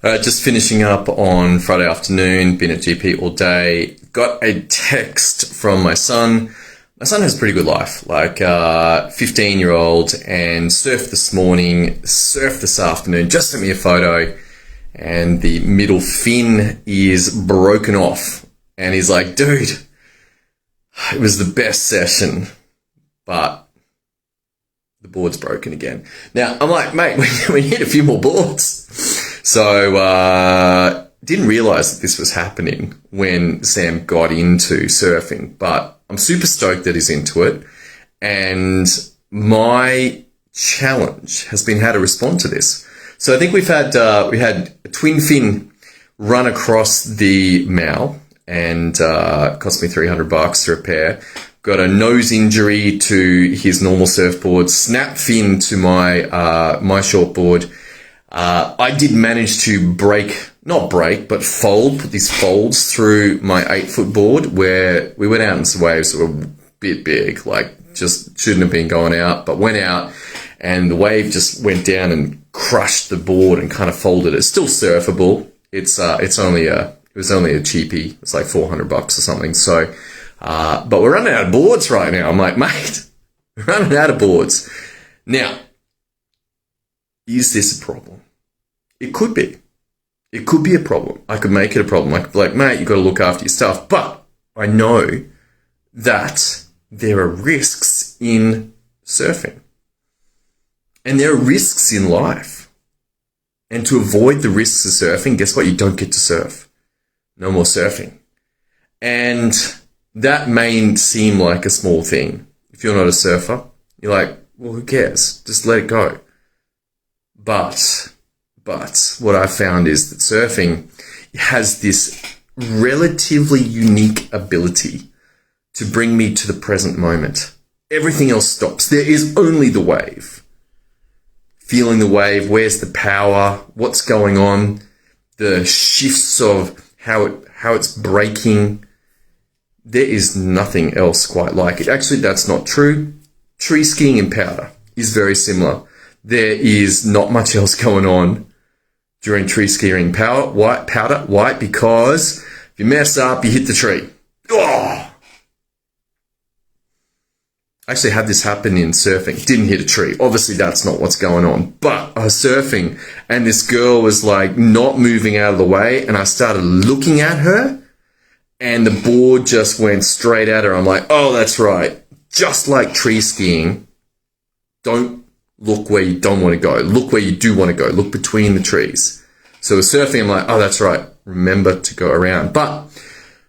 Just finishing up on Friday afternoon, been at GP all day. Got a text from my son. My son has a pretty good life, like 15-year-old, and surfed this morning, surfed this afternoon, just sent me a photo, and the middle fin is broken off. And he's like, dude, it was the best session, but the board's broken again. Now, I'm like, mate, we need a few more boards. So, didn't realize that this was happening when Sam got into surfing, but I'm super stoked that he's into it. And my challenge has been how to respond to this. So I think we had a twin fin run across the mow and cost me $300 to repair. Got a nose injury to his normal surfboard, snap fin to my shortboard. I did manage to put these folds through my 8-foot board where we went out in some waves that were a bit big, like just shouldn't have been going out, but went out and the wave just went down and crushed the board and kind of folded it. It's still surfable. It was only a cheapie. It's like $400 or something. So, but we're running out of boards right now. I'm like, mate, we're running out of boards. Now, is this a problem? It could be. It could be a problem. I could make it a problem. I could be like, mate, you've got to look after your stuff. But I know that there are risks in surfing. And there are risks in life. And to avoid the risks of surfing, guess what? You don't get to surf. No more surfing. And that may seem like a small thing. If you're not a surfer, you're like, well, who cares? Just let it go. But what I found is that surfing has this relatively unique ability to bring me to the present moment. Everything else stops. There is only the wave. Feeling the wave, where's the power, what's going on, the shifts of how it's breaking. There is nothing else quite like it. Actually, that's not true. Tree skiing in powder is very similar. There is not much else going on during tree skiing powder. Why? Because if you mess up, you hit the tree. Oh! I actually had this happen in surfing. Didn't hit a tree. Obviously, that's not what's going on. But I was surfing, and this girl was like not moving out of the way, and I started looking at her, and the board just went straight at her. I'm like, oh, that's right. Just like tree skiing, don't look where you don't want to go. Look where you do want to go. Look between the trees. So with surfing, I'm like, oh, that's right. Remember to go around. But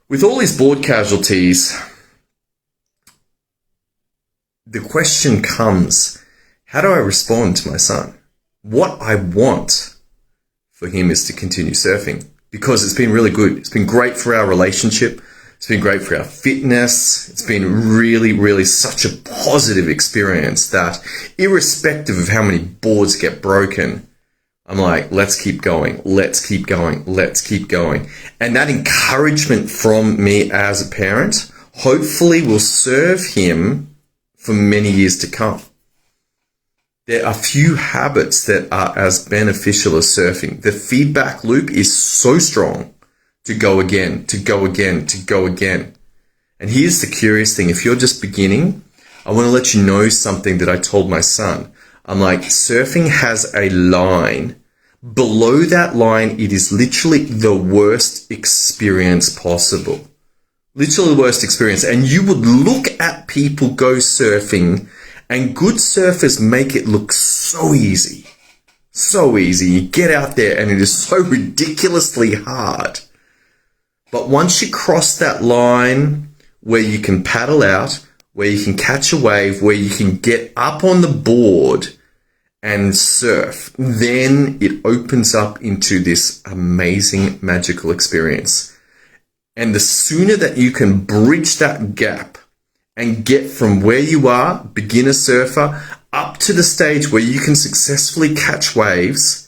with all these board casualties, the question comes, how do I respond to my son? What I want for him is to continue surfing because it's been really good. It's been great for our relationship. It's been great for our fitness. It's been really, really such a positive experience that irrespective of how many boards get broken, I'm like, let's keep going. Let's keep going. Let's keep going. And that encouragement from me as a parent hopefully will serve him for many years to come. There are few habits that are as beneficial as surfing. The feedback loop is so strong. To go again, to go again, to go again. And here's the curious thing. If you're just beginning, I want to let you know something that I told my son. I'm like, surfing has a line. Below that line, it is literally the worst experience possible. Literally the worst experience. And you would look at people go surfing, and good surfers make it look so easy. So easy. You get out there and it is so ridiculously hard. But once you cross that line where you can paddle out, where you can catch a wave, where you can get up on the board and surf, then it opens up into this amazing, magical experience. And the sooner that you can bridge that gap and get from where you are, beginner surfer, up to the stage where you can successfully catch waves,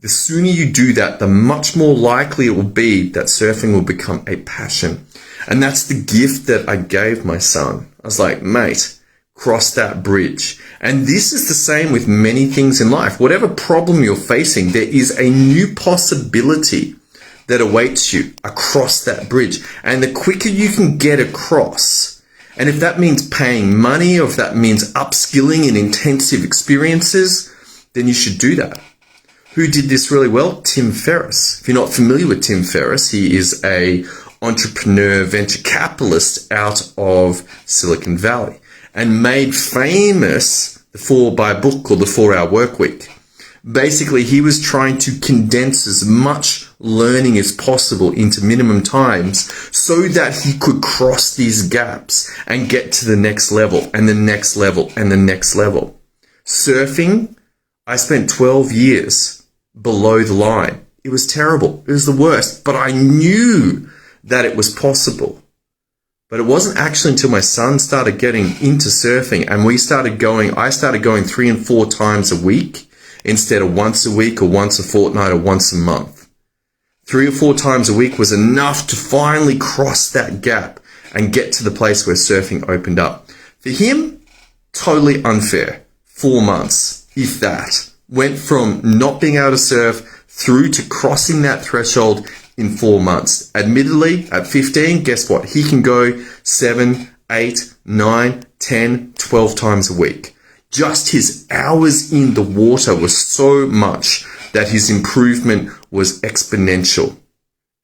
the sooner you do that, the much more likely it will be that surfing will become a passion. And that's the gift that I gave my son. I was like, mate, cross that bridge. And this is the same with many things in life. Whatever problem you're facing, there is a new possibility that awaits you across that bridge. And the quicker you can get across, and if that means paying money, or if that means upskilling in intensive experiences, then you should do that. Who did this really well? Tim Ferriss. If you're not familiar with Tim Ferriss, he is a entrepreneur, venture capitalist out of Silicon Valley, and made famous by a book called The 4-Hour Workweek. Basically, he was trying to condense as much learning as possible into minimum times so that he could cross these gaps and get to the next level and the next level and the next level. Surfing, I spent 12 years below the line. It was terrible. It was the worst, but I knew that it was possible. But it wasn't actually until my son started getting into surfing and I started going 3 and 4 times a week instead of once a week or once a fortnight or once a month. 3 or 4 times a week was enough to finally cross that gap and get to the place where surfing opened up. For him, totally unfair. 4 months, if that. Went from not being able to surf through to crossing that threshold in 4 months. Admittedly, at 15, guess what? He can go 7, 8, 9, 10, 12 times a week. Just his hours in the water was so much that his improvement was exponential.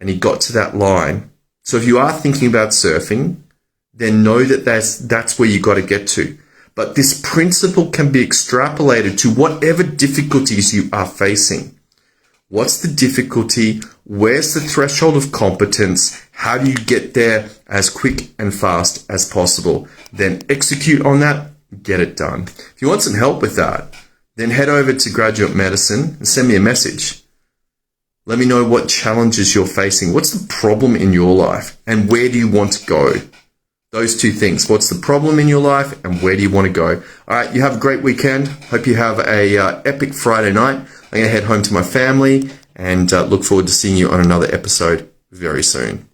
And he got to that line. So if you are thinking about surfing, then know that that's where you got to get to. But this principle can be extrapolated to whatever difficulties you are facing. What's the difficulty? Where's the threshold of competence? How do you get there as quick and fast as possible? Then execute on that, get it done. If you want some help with that, then head over to Graduate Medicine and send me a message. Let me know what challenges you're facing. What's the problem in your life and where do you want to go? Those 2 things. What's the problem in your life and where do you want to go? All right, you have a great weekend. Hope you have a epic Friday night. I'm going to head home to my family and look forward to seeing you on another episode very soon.